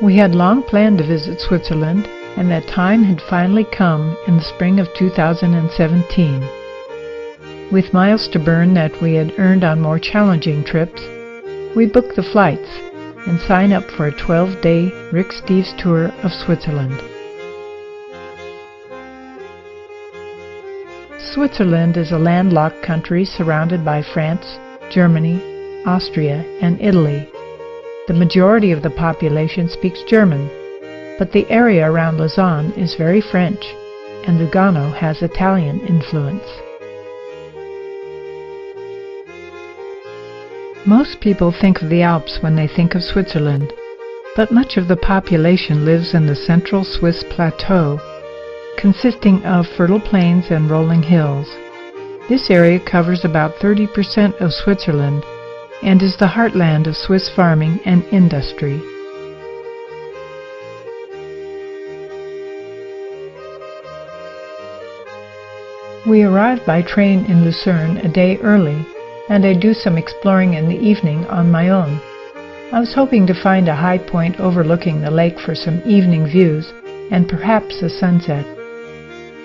We had long planned to visit Switzerland, and that time had finally come in the spring of 2017. With miles to burn that we had earned on more challenging trips, we booked the flights and signed up for a 12-day Rick Steves tour of Switzerland. Switzerland is a landlocked country surrounded by France, Germany, Austria, and Italy. The majority of the population speaks German, but the area around Lausanne is very French, and Lugano has Italian influence. Most people think of the Alps when they think of Switzerland, but much of the population lives in the central Swiss plateau, consisting of fertile plains and rolling hills. This area covers about 30% of Switzerland and is the heartland of Swiss farming and industry. We arrived by train in Lucerne a day early, and I do some exploring in the evening on my own. I was hoping to find a high point overlooking the lake for some evening views and perhaps a sunset.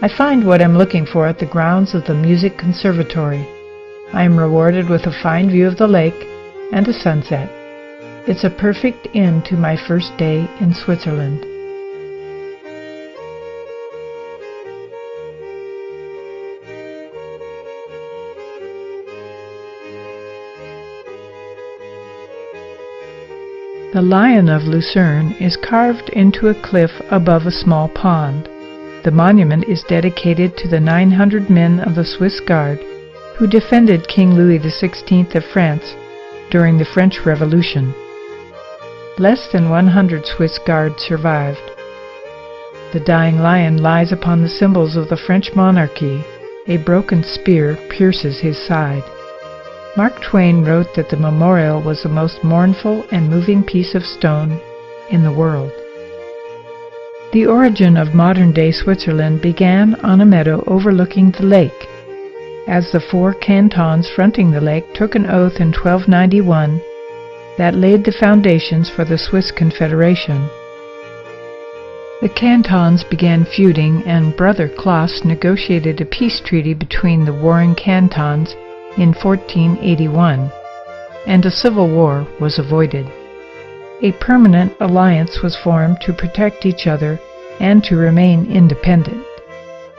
I find what I'm looking for at the grounds of the Music Conservatory. I am rewarded with a fine view of the lake and a sunset. It's a perfect end to my first day in Switzerland. The Lion of Lucerne is carved into a cliff above a small pond. The monument is dedicated to the 900 men of the Swiss Guard who defended King Louis XVI of France during the French Revolution. Less than 100 Swiss Guards survived. The dying lion lies upon the symbols of the French monarchy. A broken spear pierces his side. Mark Twain wrote that the memorial was the most mournful and moving piece of stone in the world. The origin of modern-day Switzerland began on a meadow overlooking the lake. As the 4 cantons fronting the lake took an oath in 1291 that laid the foundations for the Swiss Confederation. The cantons began feuding, and Brother Claus negotiated a peace treaty between the warring cantons in 1481, and a civil war was avoided. A permanent alliance was formed to protect each other and to remain independent.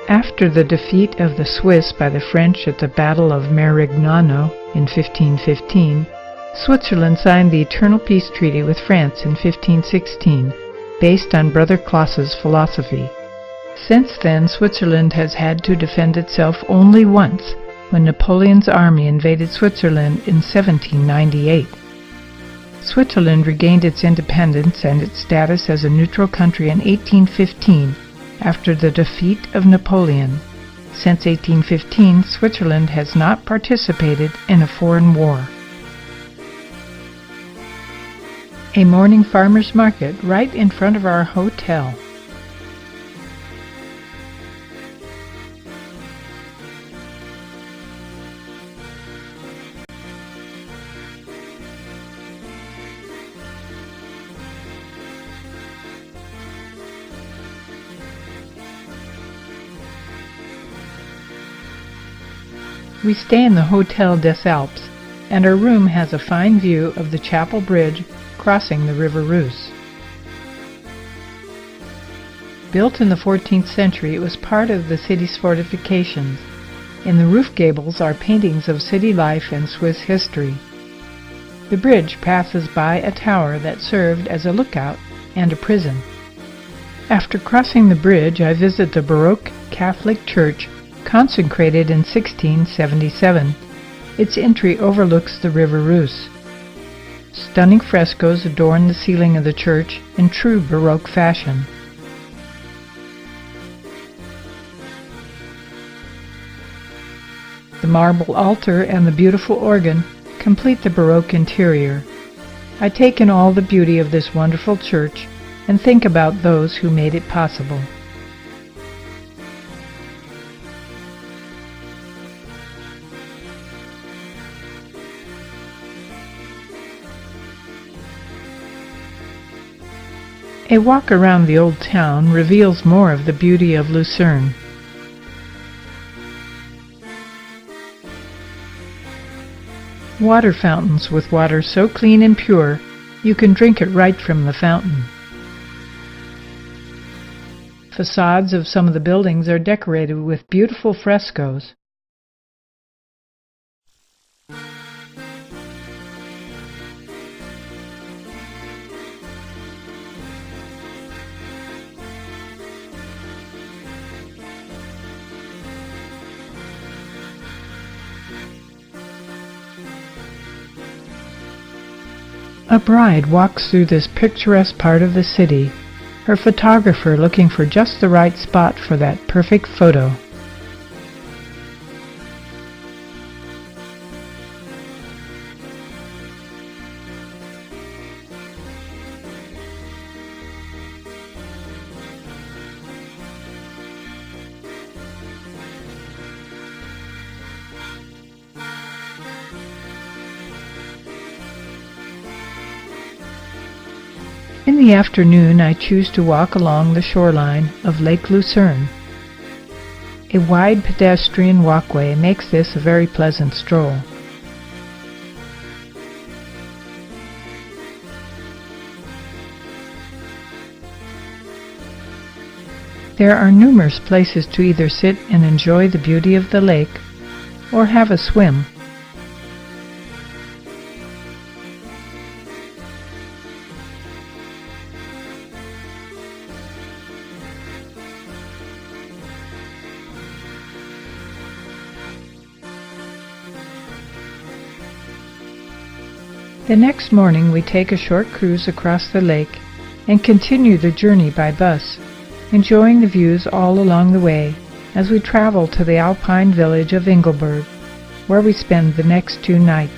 After the defeat of the Swiss by the French at the Battle of Marignano in 1515, Switzerland signed the Eternal Peace Treaty with France in 1516, based on Brother Claus's philosophy. Since then, Switzerland has had to defend itself only once, when Napoleon's army invaded Switzerland in 1798. Switzerland regained its independence and its status as a neutral country in 1815 after the defeat of Napoleon. Since 1815, Switzerland has not participated in a foreign war. A morning farmer's market right in front of our hotel. We stay in the Hotel des Alpes, and our room has a fine view of the Chapel Bridge crossing the River Reuss. Built in the 14th century, it was part of the city's fortifications. In the roof gables are paintings of city life and Swiss history. The bridge passes by a tower that served as a lookout and a prison. After crossing the bridge, I visit the Baroque Catholic Church consecrated in 1677. Its entry overlooks the River Reuss. Stunning frescoes adorn the ceiling of the church in true Baroque fashion. The marble altar and the beautiful organ complete the Baroque interior. I take in all the beauty of this wonderful church and think about those who made it possible. A walk around the old town reveals more of the beauty of Lucerne. Water fountains with water so clean and pure you can drink it right from the fountain. Facades of some of the buildings are decorated with beautiful frescoes. A bride walks through this picturesque part of the city, her photographer looking for just the right spot for that perfect photo. In the afternoon, I choose to walk along the shoreline of Lake Lucerne. A wide pedestrian walkway makes this a very pleasant stroll. There are numerous places to either sit and enjoy the beauty of the lake or have a swim. The next morning we take a short cruise across the lake and continue the journey by bus, enjoying the views all along the way as we travel to the alpine village of Engelberg, where we spend the next 2 nights.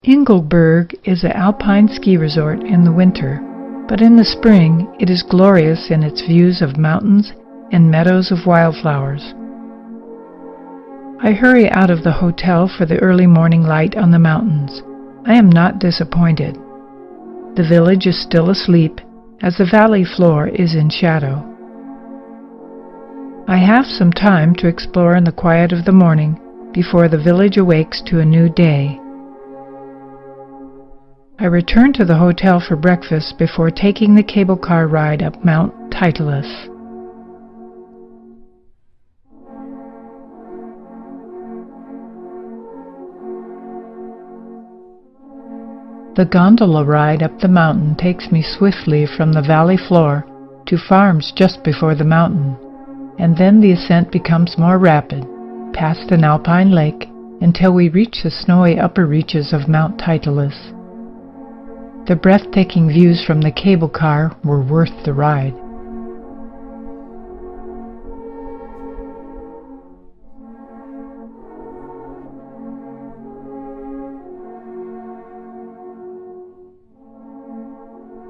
Engelberg is an alpine ski resort in the winter, but in the spring it is glorious in its views of mountains and meadows of wildflowers. I hurry out of the hotel for the early morning light on the mountains. I am not disappointed. The village is still asleep, as the valley floor is in shadow. I have some time to explore in the quiet of the morning before the village awakes to a new day. I return to the hotel for breakfast before taking the cable car ride up Mount Titulus. The gondola ride up the mountain takes me swiftly from the valley floor to farms just before the mountain, and then the ascent becomes more rapid, past an alpine lake, until we reach the snowy upper reaches of Mount Titulus. The breathtaking views from the cable car were worth the ride.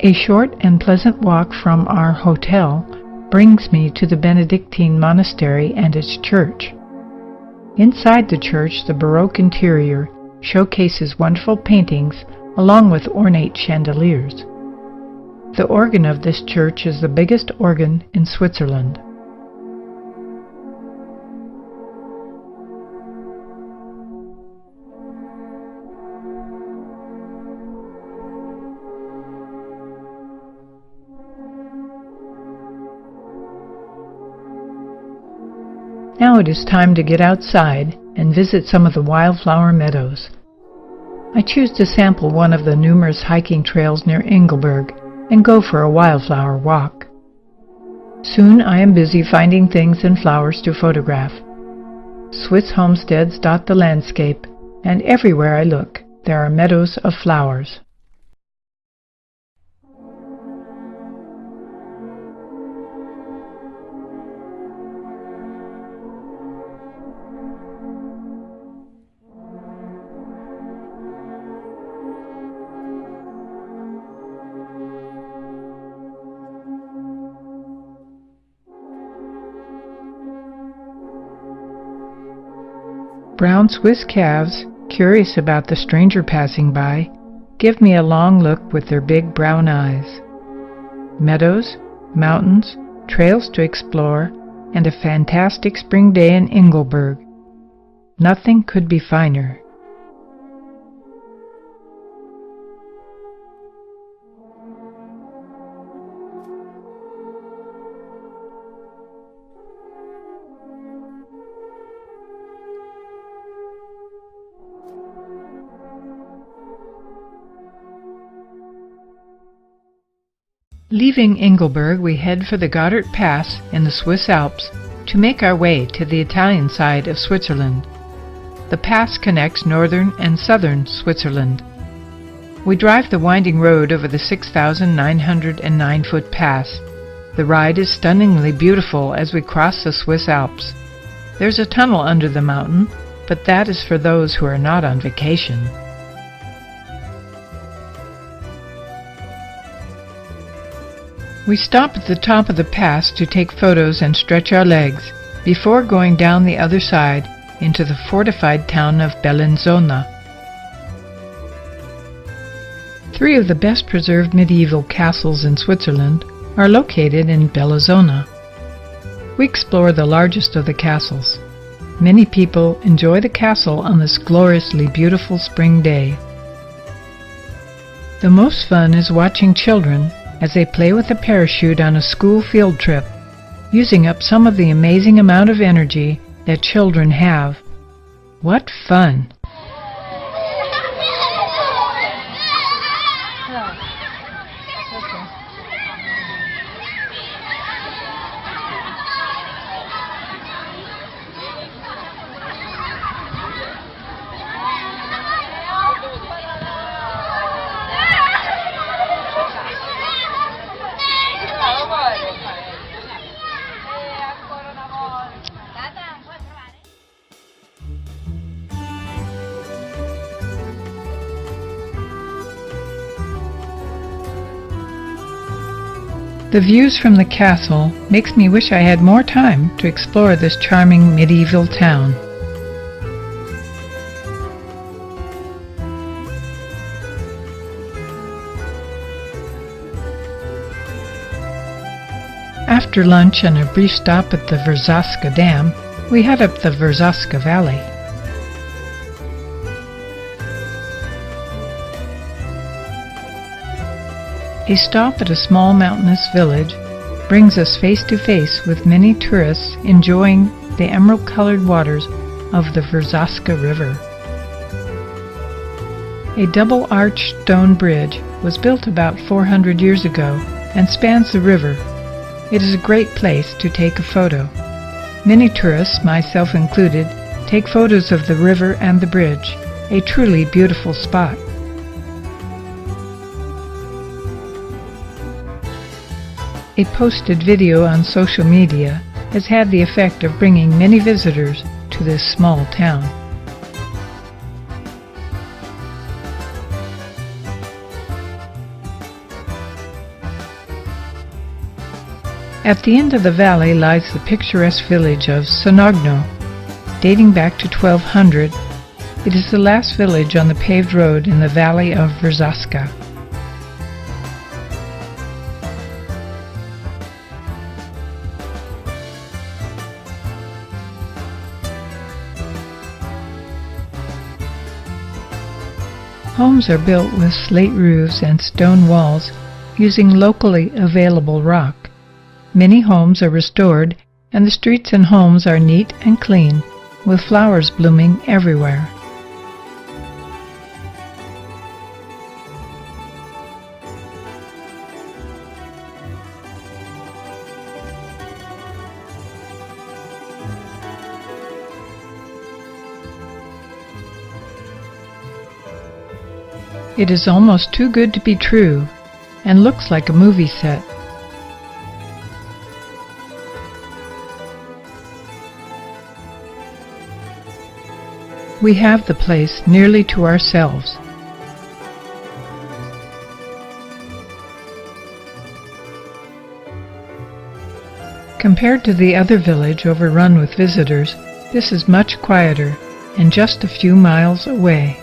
A short and pleasant walk from our hotel brings me to the Benedictine monastery and its church. Inside the church, the Baroque interior showcases wonderful paintings along with ornate chandeliers. The organ of this church is the biggest organ in Switzerland. Now it is time to get outside and visit some of the wildflower meadows. I choose to sample one of the numerous hiking trails near Engelberg and go for a wildflower walk. Soon I am busy finding things and flowers to photograph. Swiss homesteads dot the landscape, and everywhere I look there are meadows of flowers. Brown Swiss calves curious about the stranger passing by, give me a long look with their big brown eyes. Meadows, mountains, trails to explore, and a fantastic spring day in Engelberg. Nothing could be finer. Leaving Engelberg, we head for the Gotthard Pass in the Swiss Alps to make our way to the Italian side of Switzerland. The pass connects northern and southern Switzerland. We drive the winding road over the 6,909-foot pass. The ride is stunningly beautiful as we cross the Swiss Alps. There's a tunnel under the mountain, but that is for those who are not on vacation. We stop at the top of the pass to take photos and stretch our legs before going down the other side into the fortified town of Bellinzona. 3 of the best preserved medieval castles in Switzerland are located in Bellinzona. We explore the largest of the castles. Many people enjoy the castle on this gloriously beautiful spring day. The most fun is watching children as they play with a parachute on a school field trip, using up some of the amazing amount of energy that children have. What fun! The views from the castle makes me wish I had more time to explore this charming medieval town. After lunch and a brief stop at the Verzasca Dam, we head up the Verzasca Valley. A stop at a small mountainous village brings us face to face with many tourists enjoying the emerald-colored waters of the Verzasca River. A double-arched stone bridge was built about 400 years ago and spans the river. It is a great place to take a photo. Many tourists, myself included, take photos of the river and the bridge, a truly beautiful spot. A posted video on social media has had the effect of bringing many visitors to this small town. At the end of the valley lies the picturesque village of Sonogno. Dating back to 1200, it is the last village on the paved road in the valley of Verzasca. Homes are built with slate roofs and stone walls using locally available rock. Many homes are restored, and the streets and homes are neat and clean, with flowers blooming everywhere. It is almost too good to be true, and looks like a movie set. We have the place nearly to ourselves. Compared to the other village overrun with visitors, this is much quieter, and just a few miles away.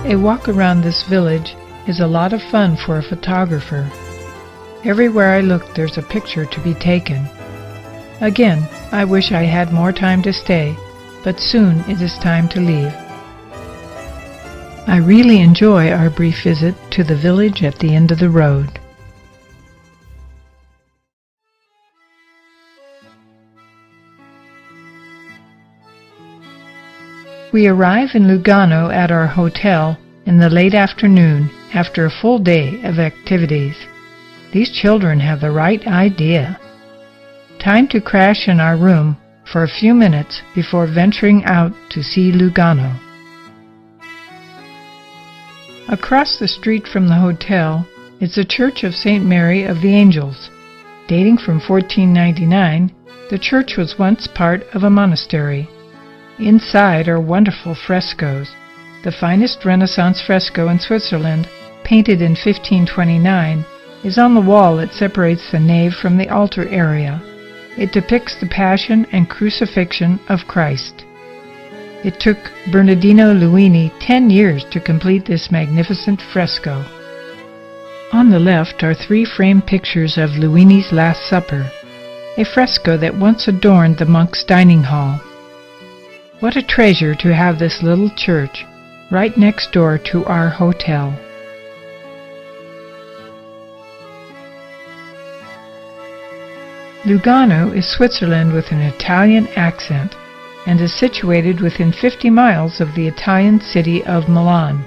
A walk around this village is a lot of fun for a photographer. Everywhere I look there's a picture to be taken. Again, I wish I had more time to stay, but soon it is time to leave. I really enjoy our brief visit to the village at the end of the road. We arrive in Lugano at our hotel in the late afternoon after a full day of activities. These children have the right idea. Time to crash in our room for a few minutes before venturing out to see Lugano. Across the street from the hotel is the Church of St. Mary of the Angels. Dating from 1499, the church was once part of a monastery. Inside are wonderful frescoes. The finest Renaissance fresco in Switzerland, painted in 1529, is on the wall that separates the nave from the altar area. It depicts the Passion and Crucifixion of Christ. It took Bernardino Luini 10 years to complete this magnificent fresco. On the left are 3 framed pictures of Luini's Last Supper, a fresco that once adorned the monks' dining hall. What a treasure to have this little church right next door to our hotel. Lugano is Switzerland with an Italian accent and is situated within 50 miles of the Italian city of Milan.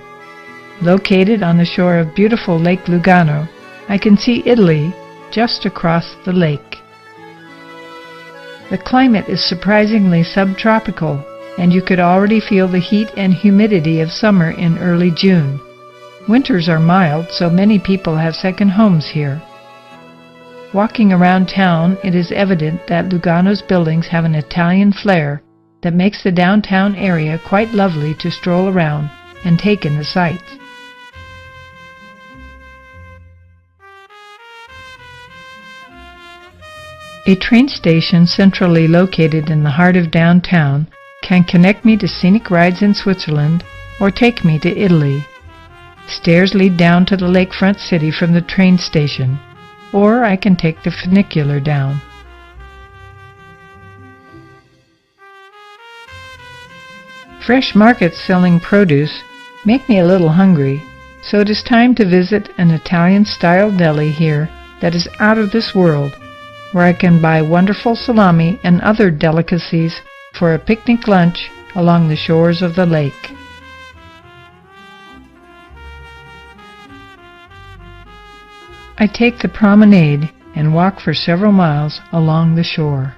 Located on the shore of beautiful Lake Lugano, I can see Italy just across the lake. The climate is surprisingly subtropical, and you could already feel the heat and humidity of summer in early June. Winters are mild, so many people have second homes here. Walking around town, it is evident that Lugano's buildings have an Italian flair that makes the downtown area quite lovely to stroll around and take in the sights. A train station centrally located in the heart of downtown can connect me to scenic rides in Switzerland or take me to Italy. Stairs lead down to the lakefront city from the train station, or I can take the funicular down. Fresh markets selling produce make me a little hungry, so it is time to visit an Italian-style deli here that is out of this world, where I can buy wonderful salami and other delicacies for a picnic lunch along the shores of the lake. I take the promenade and walk for several miles along the shore.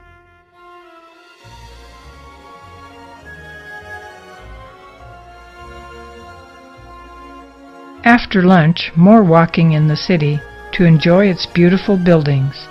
After lunch, more walking in the city to enjoy its beautiful buildings.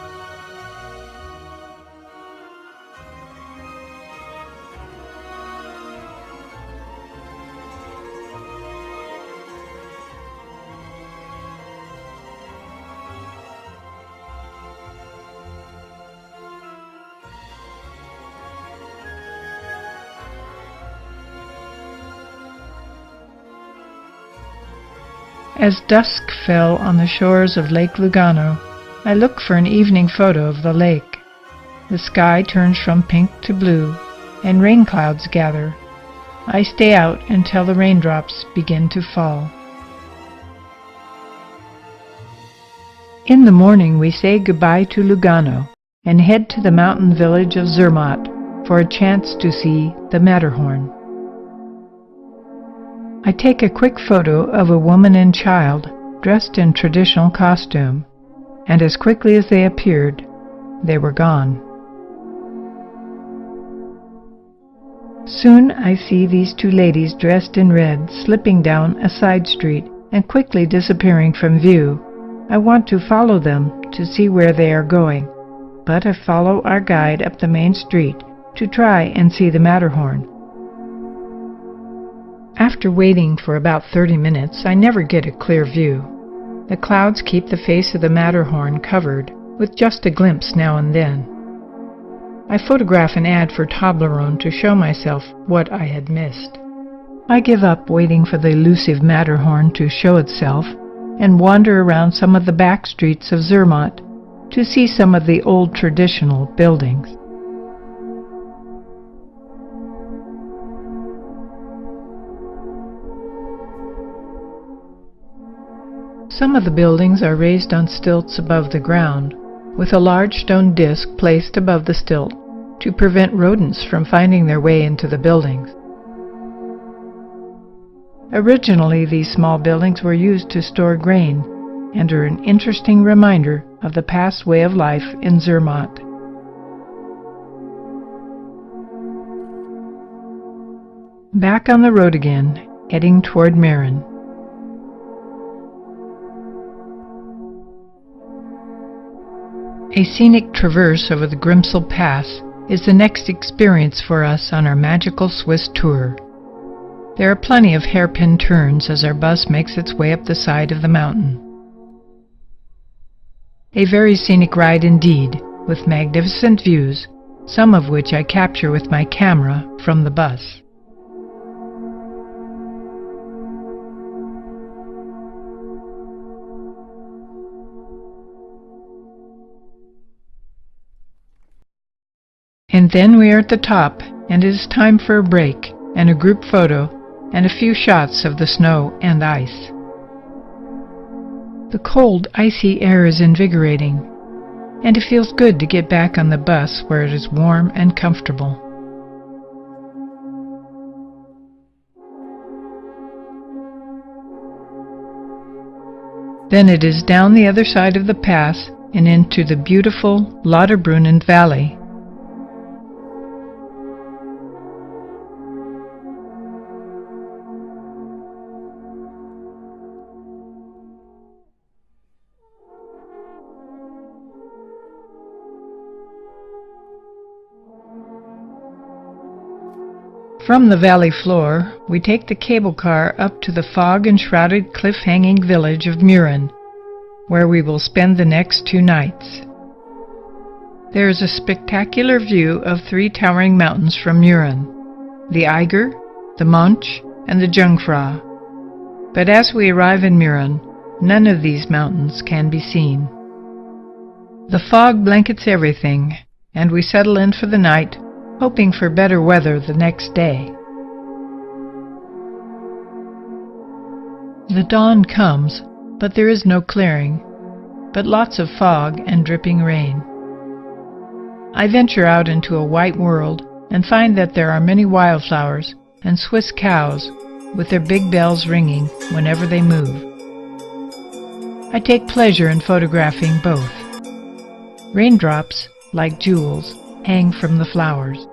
As dusk fell on the shores of Lake Lugano, I look for an evening photo of the lake. The sky turns from pink to blue, and rain clouds gather. I stay out until the raindrops begin to fall. In the morning we say goodbye to Lugano and head to the mountain village of Zermatt for a chance to see the Matterhorn. I take a quick photo of a woman and child dressed in traditional costume, and as quickly as they appeared, they were gone. Soon I see these two ladies dressed in red slipping down a side street and quickly disappearing from view. I want to follow them to see where they are going, but I follow our guide up the main street to try and see the Matterhorn. After waiting for about 30 minutes, I never get a clear view. The clouds keep the face of the Matterhorn covered, with just a glimpse now and then. I photograph an ad for Toblerone to show myself what I had missed. I give up waiting for the elusive Matterhorn to show itself and wander around some of the back streets of Zermatt to see some of the old traditional buildings. Some of the buildings are raised on stilts above the ground, with a large stone disc placed above the stilt to prevent rodents from finding their way into the buildings. Originally, these small buildings were used to store grain and are an interesting reminder of the past way of life in Zermatt. Back on the road again, heading toward Meran. A scenic traverse over the Grimsel Pass is the next experience for us on our magical Swiss tour. There are plenty of hairpin turns as our bus makes its way up the side of the mountain. A very scenic ride indeed, with magnificent views, some of which I capture with my camera from the bus. And then we are at the top, and it is time for a break, and a group photo, and a few shots of the snow and ice. The cold, icy air is invigorating, and it feels good to get back on the bus where it is warm and comfortable. Then it is down the other side of the pass and into the beautiful Lauterbrunnen Valley. From the valley floor, we take the cable car up to the fog-enshrouded cliff-hanging village of Meran, where we will spend the next 2 nights. There is a spectacular view of 3 towering mountains from Meran, the Eiger, the Monch, and the Jungfrau. But as we arrive in Meran, none of these mountains can be seen. The fog blankets everything, and we settle in for the night, hoping for better weather the next day. The dawn comes, but there is no clearing, but lots of fog and dripping rain. I venture out into a white world and find that there are many wildflowers and Swiss cows with their big bells ringing whenever they move. I take pleasure in photographing both. Raindrops, like jewels, hang from the flowers.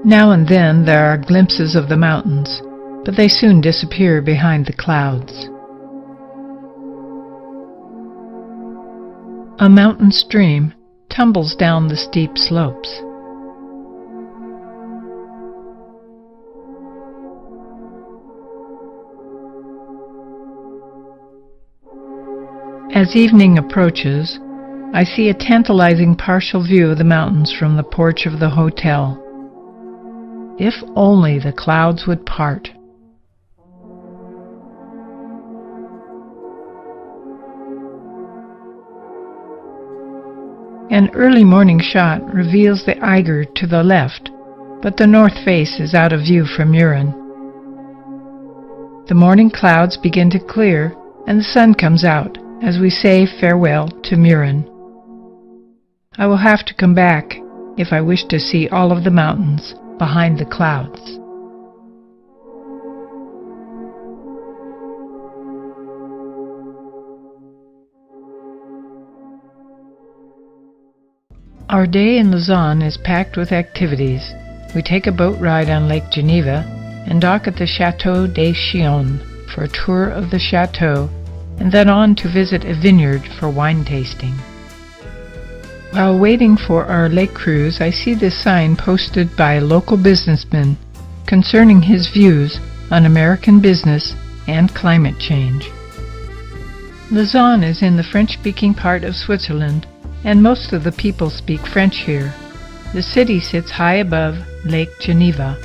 Now and then there are glimpses of the mountains, but they soon disappear behind the clouds. A mountain stream tumbles down the steep slopes. As evening approaches, I see a tantalizing partial view of the mountains from the porch of the hotel. If only the clouds would part. An early morning shot reveals the Eiger to the left, but the north face is out of view from Mürren. The morning clouds begin to clear, and the sun comes out as we say farewell to Mürren. I will have to come back if I wish to see all of the mountains behind the clouds. Our day in Lausanne is packed with activities. We take a boat ride on Lake Geneva and dock at the Château des Chillons for a tour of the chateau, and then on to visit a vineyard for wine tasting. While waiting for our lake cruise, I see this sign posted by a local businessman concerning his views on American business and climate change. Lausanne is in the French-speaking part of Switzerland, and most of the people speak French here. The city sits high above Lake Geneva.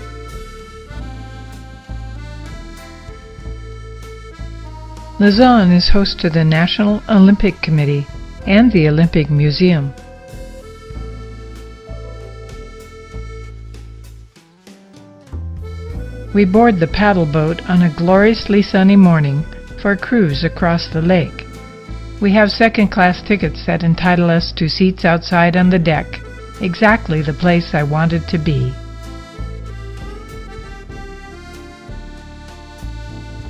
Lausanne is host to the National Olympic Committee and the Olympic Museum. We board the paddle boat on a gloriously sunny morning for a cruise across the lake. We have second-class tickets that entitle us to seats outside on the deck, exactly the place I wanted to be.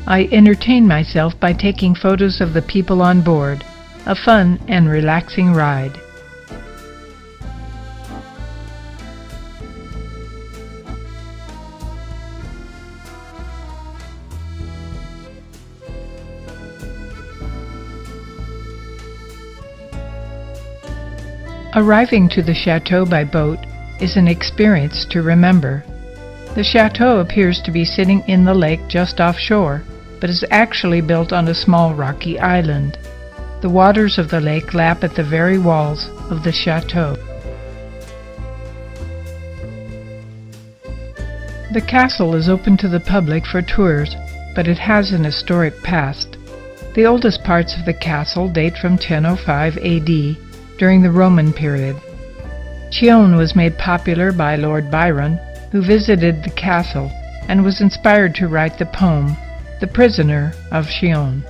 I entertain myself by taking photos of the people on board, a fun and relaxing ride. Arriving to the chateau by boat is an experience to remember. The chateau appears to be sitting in the lake just offshore, but is actually built on a small rocky island. The waters of the lake lap at the very walls of the chateau. The castle is open to the public for tours, but it has an historic past. The oldest parts of the castle date from 1005 AD, during the Roman period. Chillon was made popular by Lord Byron, who visited the castle and was inspired to write the poem, The Prisoner of Chillon.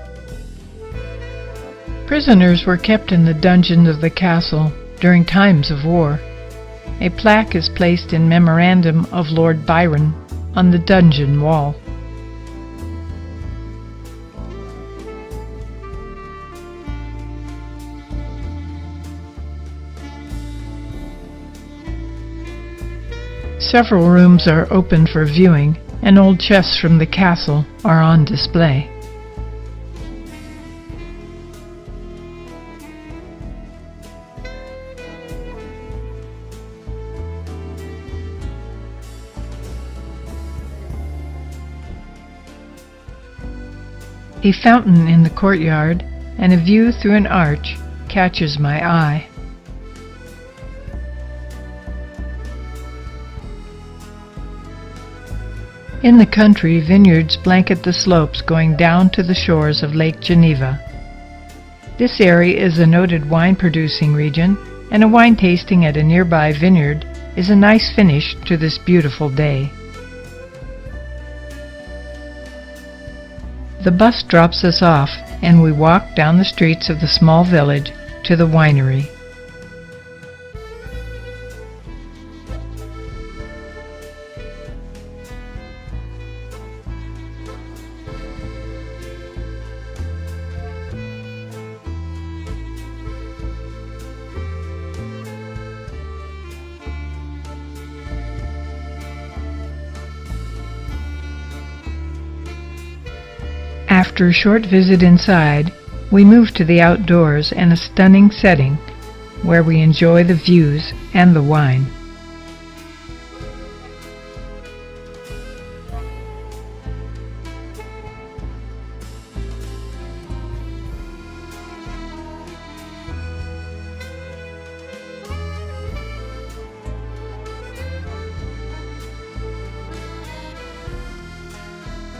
Prisoners were kept in the dungeons of the castle during times of war. A plaque is placed in memorandum of Lord Byron on the dungeon wall. Several rooms are open for viewing, and old chests from the castle are on display. A fountain in the courtyard and a view through an arch catches my eye. In the country, vineyards blanket the slopes going down to the shores of Lake Geneva. This area is a noted wine-producing region, and a wine tasting at a nearby vineyard is a nice finish to this beautiful day. The bus drops us off, and we walk down the streets of the small village to the winery. After a short visit inside, we move to the outdoors and a stunning setting where we enjoy the views and the wine.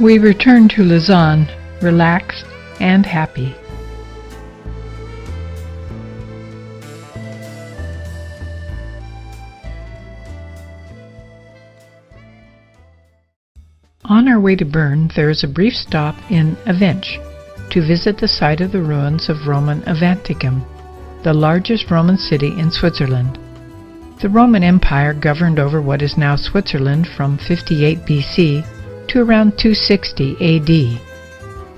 We return to Lausanne, relaxed and happy. On our way to Bern, there is a brief stop in Avenches to visit the site of the ruins of Roman Avanticum, the largest Roman city in Switzerland. The Roman Empire governed over what is now Switzerland from 58 BC to around 260 AD.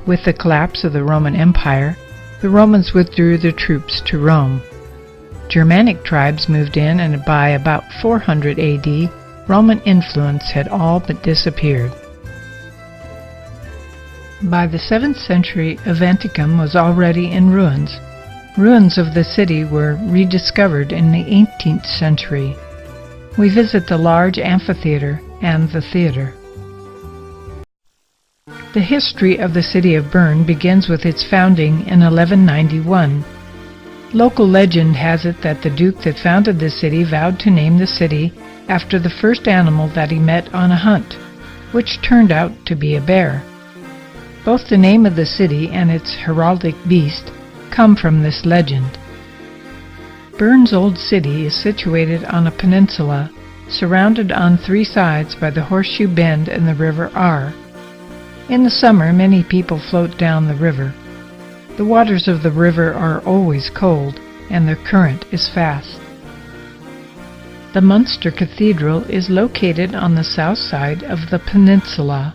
With the collapse of the Roman Empire, the Romans withdrew their troops to Rome. Germanic tribes moved in, and by about 400 AD, Roman influence had all but disappeared. By the 7th century, Avanticum was already in ruins. Ruins of the city were rediscovered in the 18th century. We visit the large amphitheater and the theater. The history of the city of Bern begins with its founding in 1191. Local legend has it that the duke that founded the city vowed to name the city after the first animal that he met on a hunt, which turned out to be a bear. Both the name of the city and its heraldic beast come from this legend. Bern's old city is situated on a peninsula, surrounded on three sides by the Horseshoe Bend and the River Aar. In the summer, many people float down the river. The waters of the river are always cold, and the current is fast. The Münster Cathedral is located on the south side of the peninsula.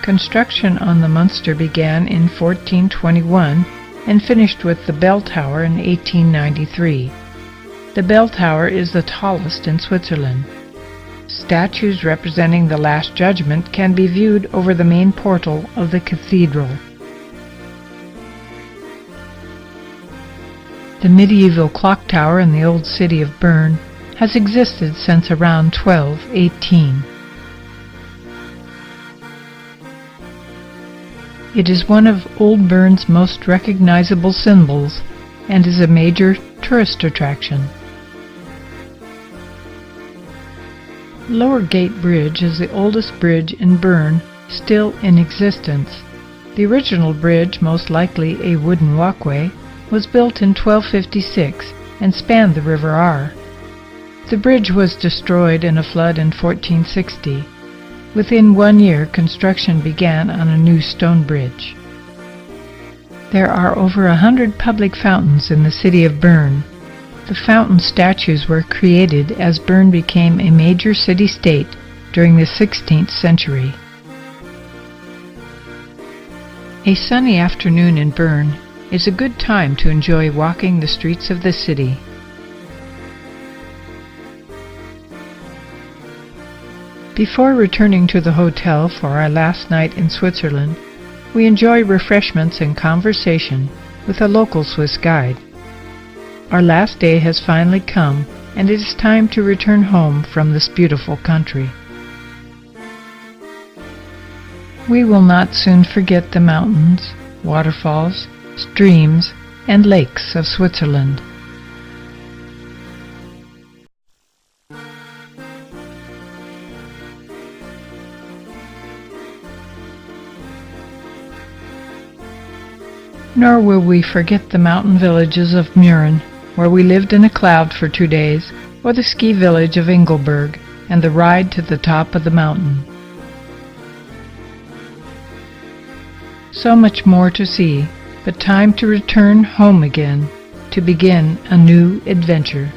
Construction on the Münster began in 1421 and finished with the bell tower in 1893. The bell tower is the tallest in Switzerland. Statues representing the Last Judgment can be viewed over the main portal of the cathedral. The medieval clock tower in the old city of Bern has existed since around 1218. It is one of Old Bern's most recognizable symbols and is a major tourist attraction. Lower Gate Bridge is the oldest bridge in Bern still in existence. The original bridge, most likely a wooden walkway, was built in 1256 and spanned the River Aar. The bridge was destroyed in a flood in 1460. Within 1 year, construction began on a new stone bridge. There are over 100 public fountains in the city of Bern. The fountain statues were created as Bern became a major city-state during the 16th century. A sunny afternoon in Bern is a good time to enjoy walking the streets of the city. Before returning to the hotel for our last night in Switzerland, we enjoy refreshments and conversation with a local Swiss guide. Our last day has finally come, and it is time to return home from this beautiful country. We will not soon forget the mountains, waterfalls, streams, and lakes of Switzerland. Nor will we forget the mountain villages of Mürren, where we lived in a cloud for 2 days, or the ski village of Engelberg, and the ride to the top of the mountain. So much more to see, but time to return home again, to begin a new adventure.